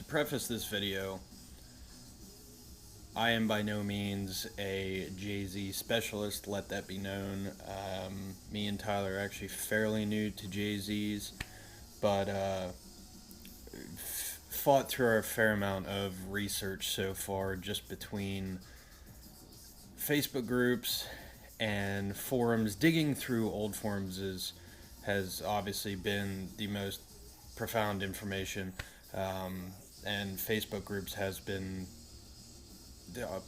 to preface this video, I am by no means a Jay-Z specialist, let that be known. Me and Tyler are actually fairly new to Jay-Z's, but fought through a fair amount of research so far just between Facebook groups and forums. Digging through old forums has obviously been the most profound information, and Facebook groups has been,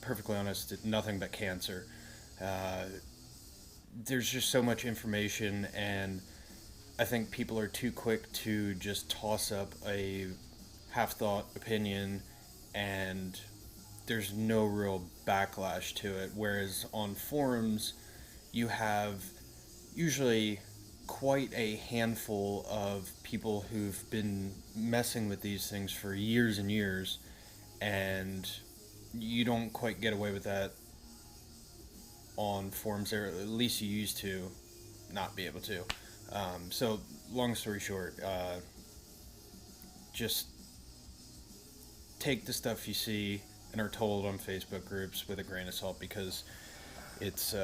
perfectly honest, nothing but cancer. There's just so much information, and I think people are too quick to just toss up a half-thought opinion, and there's no real backlash to it. Whereas on forums, you have usually quite a handful of people who've been messing with these things for years and years, and you don't quite get away with that on forums, or at least you used to not be able to. So long story short, just take the stuff you see and are told on Facebook groups with a grain of salt, because it's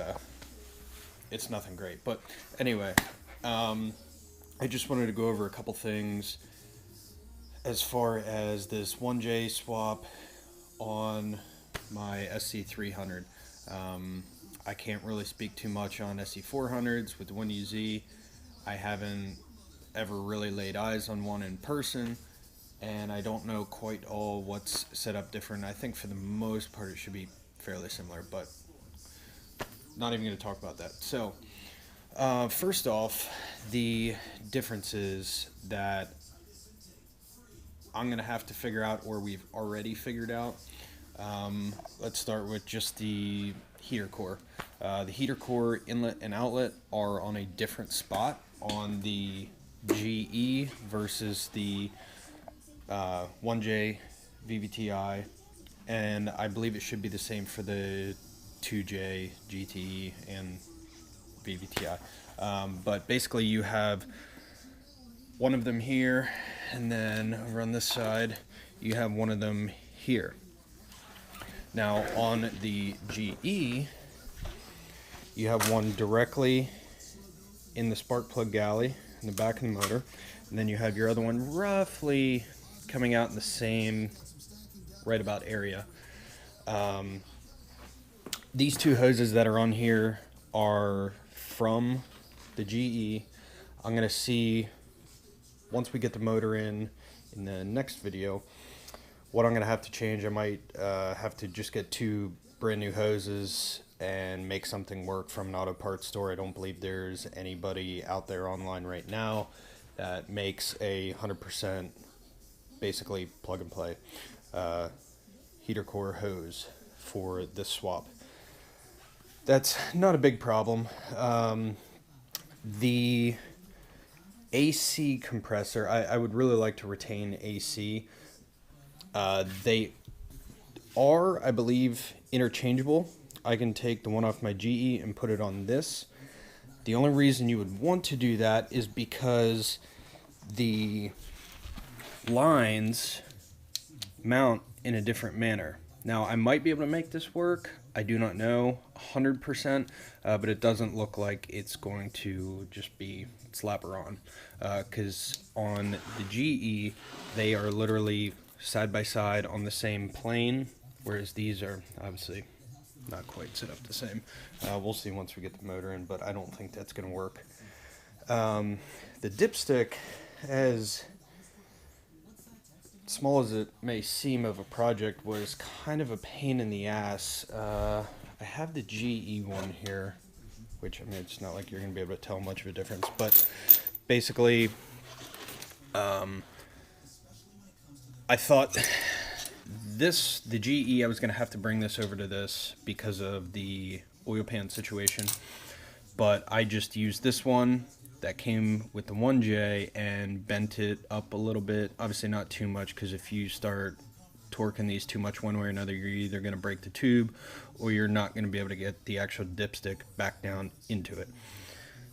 nothing great. But anyway, I just wanted to go over a couple things as far as this 1J swap on my SC300. I can't really speak too much on SC400s with the 1UZ. I haven't ever really laid eyes on one in person, and I don't know quite all what's set up different. I think for the most part it should be fairly similar, but not even going to talk about that. So first off, the differences that I'm going to have to figure out, or we've already figured out. Let's start with just the heater core. The heater core inlet and outlet are on a different spot on the GE versus the 1J VVTI, and I believe it should be the same for the 2J GTE and VVTI. But basically you have one of them here, and then over on this side you have one of them here. Now on the GE, you have one directly in the spark plug galley in the back of the motor, and then you have your other one roughly coming out in the same right about area. These two hoses that are on here are from the GE. I'm going to see, once we get the motor in the next video, what I'm going to have to change. I might have to just get two brand new hoses and make something work from an auto parts store. I don't believe there's anybody out there online right now that makes a 100% basically plug and play heater core hose for this swap. That's not a big problem. The AC compressor, I would really like to retain AC. They are, I believe, interchangeable. I can take the one off my GE and put it on this. The only reason you would want to do that is because the lines mount in a different manner. Now, I might be able to make this work. I do not know 100%, but it doesn't look like it's going to just be slapper on, because on the GE, they are literally side by side on the same plane, whereas these are obviously not quite set up the same. We'll see once we get the motor in, but I don't think that's going to work. The dipstick, as small as it may seem of a project, was kind of a pain in the ass. I have the GE one here, which, I mean, it's not like you're going to be able to tell much of a difference, but basically, I thought the GE, I was going to have to bring this over to this because of the oil pan situation, but I just used this one that came with the 1J and bent it up a little bit. Obviously not too much, because if you start torquing these too much one way or another, you're either going to break the tube or you're not going to be able to get the actual dipstick back down into it.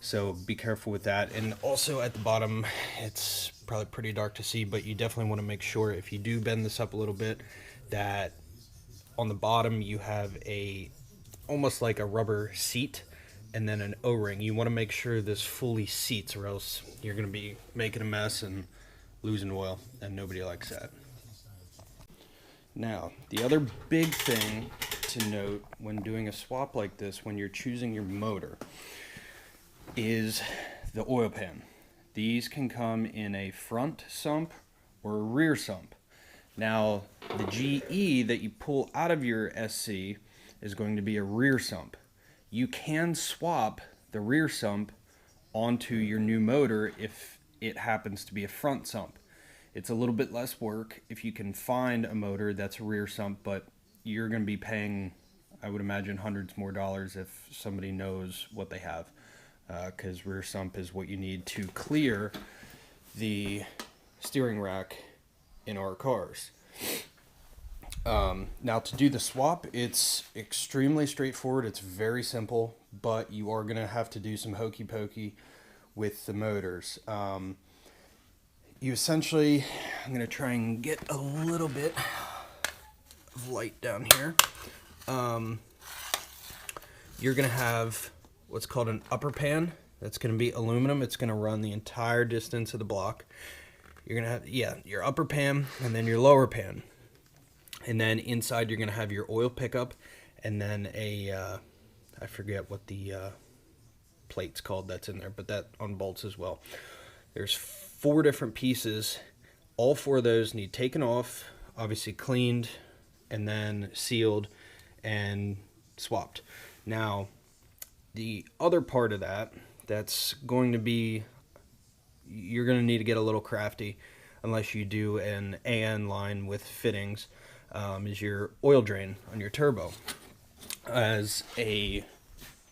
So be careful with that. And also at the bottom, it's probably pretty dark to see, but you definitely want to make sure if you do bend this up a little bit, that on the bottom you have almost like a rubber seat and then an O-ring. You want to make sure this fully seats, or else you're going to be making a mess and losing oil, and nobody likes that. Now, the other big thing to note when doing a swap like this, when you're choosing your motor, is the oil pan. These can come in a front sump or a rear sump. Now, the GE that you pull out of your SC is going to be a rear sump. You can swap the rear sump onto your new motor if it happens to be a front sump. It's a little bit less work if you can find a motor that's a rear sump, but you're going to be paying, I would imagine, hundreds more dollars if somebody knows what they have, because rear sump is what you need to clear the steering rack in our cars. Now, to do the swap, it's extremely straightforward. It's very simple, but you are going to have to do some hokey pokey with the motors. You essentially, I'm going to try and get a little bit of light down here. You're going to have what's called an upper pan. That's going to be aluminum. It's going to run the entire distance of the block. You're going to have, your upper pan and then your lower pan. And then inside you're going to have your oil pickup and then I forget what the plate's called that's in there, but that unbolts as well. There's 4 different pieces. All 4 of those need taken off, obviously cleaned, and then sealed and swapped. Now, the other part of that's going to be, you're going to need to get a little crafty, unless you do an AN line with fittings, is your oil drain on your turbo. As a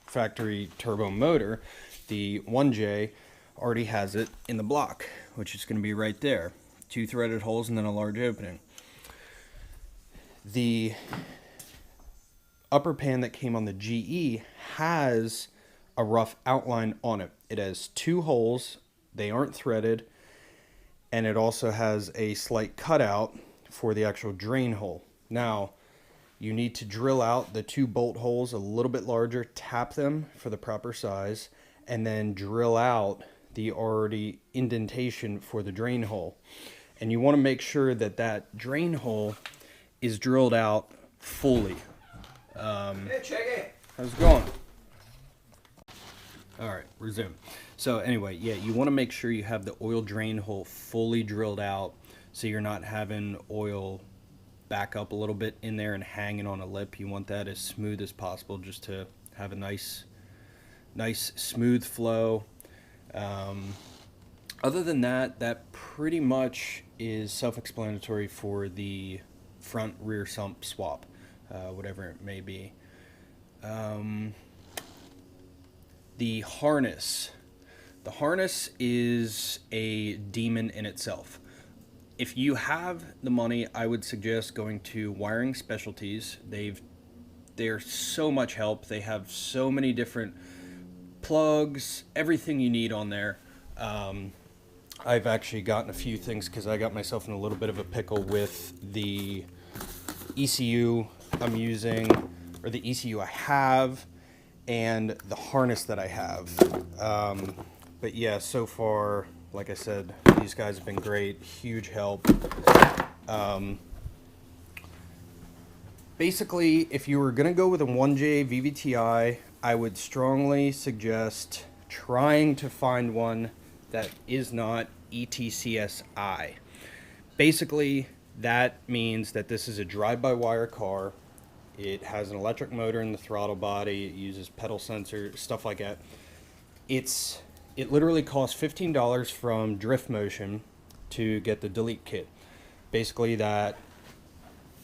factory turbo motor, the 1J already has it in the block, which is going to be right there. 2 threaded holes and then a large opening. The upper pan that came on the GE has a rough outline on it. It has 2 holes, they aren't threaded, and it also has a slight cutout for the actual drain hole. Now, you need to drill out the 2 bolt holes a little bit larger, tap them for the proper size, and then drill out the already indentation for the drain hole. And you want to make sure that that drain hole is drilled out fully. Hey, check it. How's it going? All right, resume. So anyway, you want to make sure you have the oil drain hole fully drilled out, so you're not having oil back up a little bit in there and hanging on a lip. You want that as smooth as possible, just to have a nice smooth flow. Other than that, that pretty much is self-explanatory for the front rear sump swap, whatever it may be. The harness is a demon in itself. If you have the money, I would suggest going to Wiring Specialties. They're so much help. They have so many different plugs, everything you need on there. I've actually gotten a few things because I got myself in a little bit of a pickle with the ECU I'm using, or the ECU I have, and the harness that I have. But yeah, so far, like I said, these guys have been great, huge help. Basically, if you were going to go with a 1J VVTI, I would strongly suggest trying to find one that is not ETCSI. Basically, that means that this is a drive-by-wire car. It has an electric motor in the throttle body. It uses pedal sensor, stuff like that. It literally costs $15 from Drift Motion to get the delete kit. Basically, that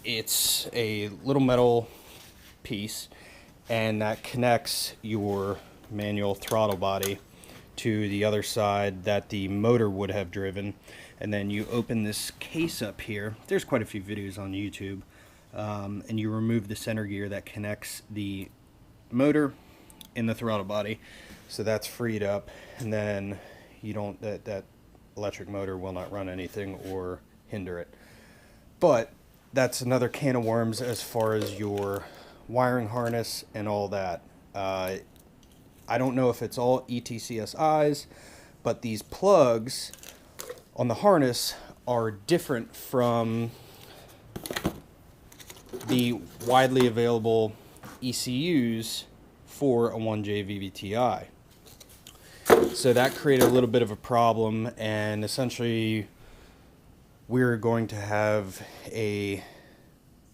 it's a little metal piece, and that connects your manual throttle body to the other side that the motor would have driven. And then you open this case up here. There's quite a few videos on YouTube. And you remove the center gear that connects the motor and the throttle body. So that's freed up, and then you don't, that electric motor will not run anything or hinder it. But that's another can of worms as far as your wiring harness and all that. I don't know if it's all ETCSIs, but these plugs on the harness are different from the widely available ECUs for a 1J VVTI. So that created a little bit of a problem, and essentially we're going to have a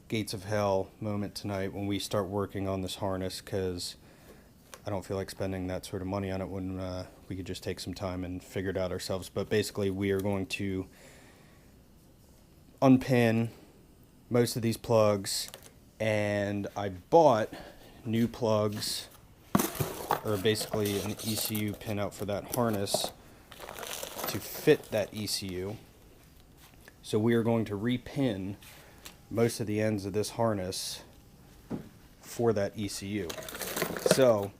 gates of hell moment tonight when we start working on this harness, because I don't feel like spending that sort of money on it when we could just take some time and figure it out ourselves. But basically we are going to unpin most of these plugs, and I bought new plugs, or basically an ECU pin out for that harness to fit that ECU. So we are going to repin most of the ends of this harness for that ECU. So,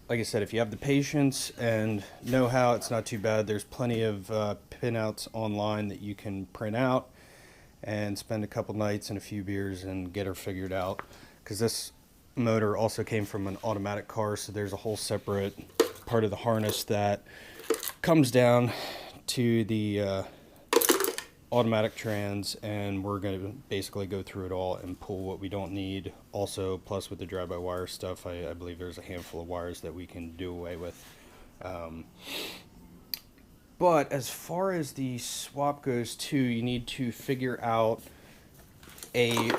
like I said, if you have the patience and know how, it's not too bad. There's plenty of pinouts online that you can print out and spend a couple nights and a few beers and get her figured out. Because this motor also came from an automatic car, so there's a whole separate part of the harness that comes down to the automatic trans, and we're going to basically go through it all and pull what we don't need. Also, plus with the drive-by-wire stuff, I believe there's a handful of wires that we can do away with. But as far as the swap goes too, you need to figure out a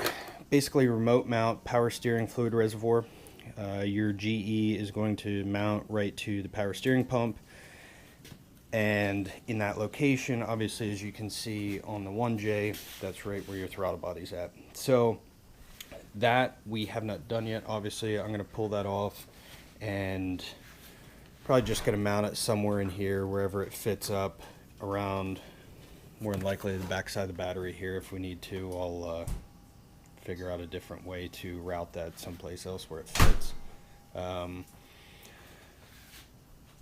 basically remote mount power steering fluid reservoir. Your GE is going to mount right to the power steering pump, and in that location, obviously, as you can see on the 1J, that's right where your throttle body's at. So that we have not done yet. Obviously, I'm going to pull that off and probably just going to mount it somewhere in here, wherever it fits up around, more than likely the backside of the battery here. If we need to, I'll figure out a different way to route that someplace else where it fits.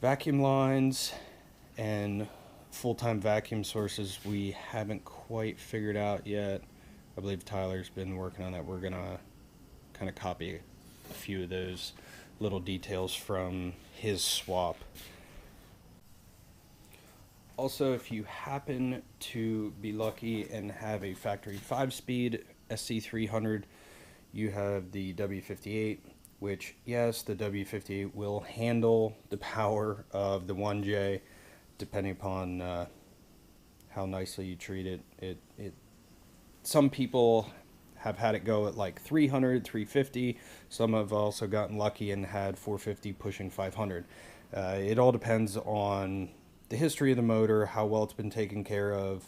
Vacuum lines and full-time vacuum sources we haven't quite figured out yet. I believe Tyler's been working on that. We're gonna kind of copy a few of those little details from his swap. Also, if you happen to be lucky and have a factory 5-speed SC300, you have the W58, which, yes, the W58 will handle the power of the 1J, depending upon how nicely you treat it. Some people have had it go at like 300, 350. Some have also gotten lucky and had 450 pushing 500. It all depends on the history of the motor, how well it's been taken care of,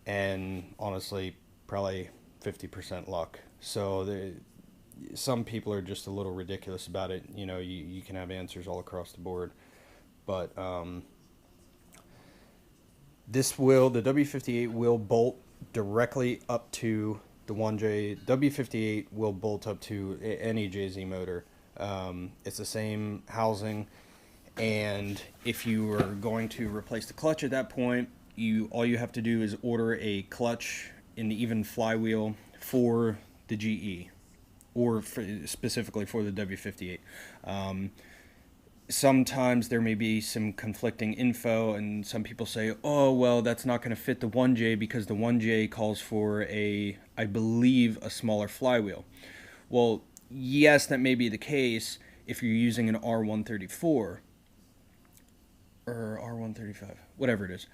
and honestly, probably 50% luck. So some people are just a little ridiculous about it. You know, you can have answers all across the board. But the W58 will bolt directly up to the 1J. W58 will bolt up to any JZ motor. It's the same housing, and if you are going to replace the clutch at that point, all you have to do is order a clutch in the even flywheel for the GE, or specifically for the W58. Sometimes there may be some conflicting info, and some people say, oh, well, that's not going to fit the 1J because the 1J calls for I believe, a smaller flywheel. Well, yes, that may be the case if you're using an R134 or R135, whatever it is.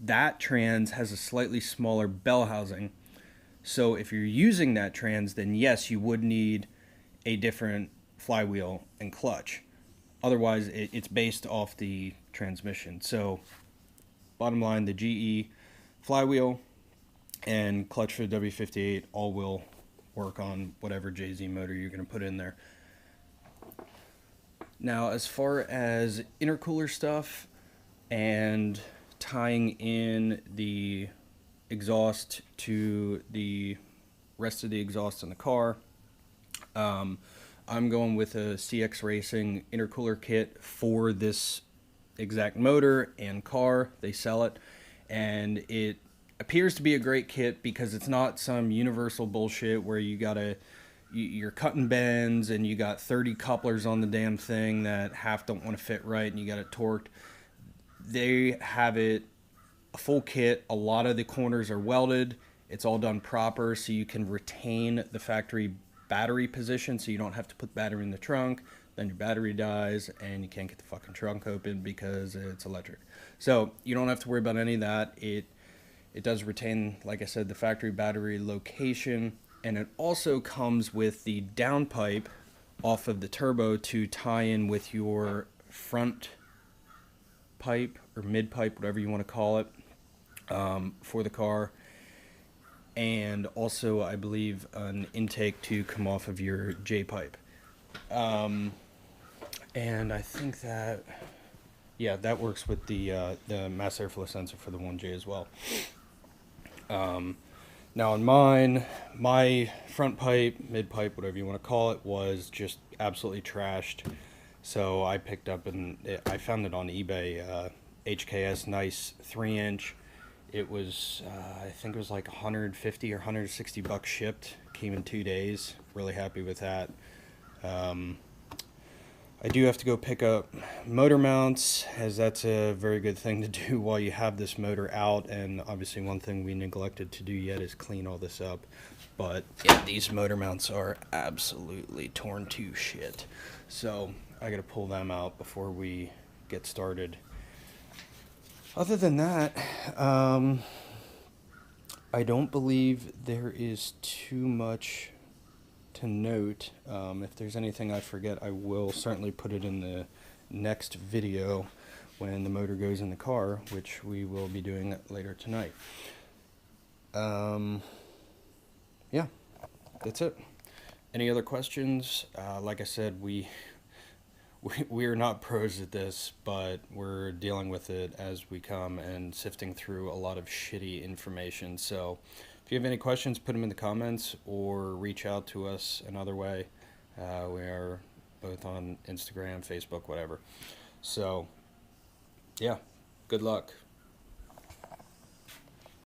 That trans has a slightly smaller bell housing. So if you're using that trans, then yes, you would need a different flywheel and clutch. Otherwise, it's based off the transmission. So bottom line, the GE flywheel and clutch for the W58 all will work on whatever JZ motor you're going to put in there. Now, as far as intercooler stuff and tying in the exhaust to the rest of the exhaust in the car, I'm going with a CX Racing intercooler kit for this exact motor and car. They sell it, and it appears to be a great kit because it's not some universal bullshit where you're cutting bends and you got 30 couplers on the damn thing that half don't want to fit right and you got it torqued. They have it a full kit. A lot of the corners are welded. It's all done proper so you can retain the factory battery position so you don't have to put battery in the trunk. Then your battery dies and you can't get the fucking trunk open because it's electric. So you don't have to worry about any of that. It does retain, like I said, the factory battery location, and it also comes with the downpipe off of the turbo to tie in with your front pipe or mid pipe, whatever you want to call it, for the car. And also, I believe, an intake to come off of your J pipe. And I think that, yeah, that works with the mass airflow sensor for the 1J as well. Now on mine, my front pipe, mid pipe, whatever you want to call it, was just absolutely trashed. So I picked up I found it on eBay, HKS nice 3-inch. It was, I think it was like 150 or 160 bucks shipped. Came in 2 days. Really happy with that. I do have to go pick up motor mounts, as that's a very good thing to do while you have this motor out, and obviously one thing we neglected to do yet is clean all this up. But yeah, these motor mounts are absolutely torn to shit. So I gotta pull them out before we get started. Other than that, I don't believe there is too much to note. If there's anything I forget, I will certainly put it in the next video when the motor goes in the car, which we will be doing later tonight. Yeah, that's it. Any other questions? Like I said, we're not pros at this, but we're dealing with it as we come and sifting through a lot of shitty information. So if you have any questions, put them in the comments or reach out to us another way. We are both on Instagram, Facebook, whatever. So, yeah, good luck.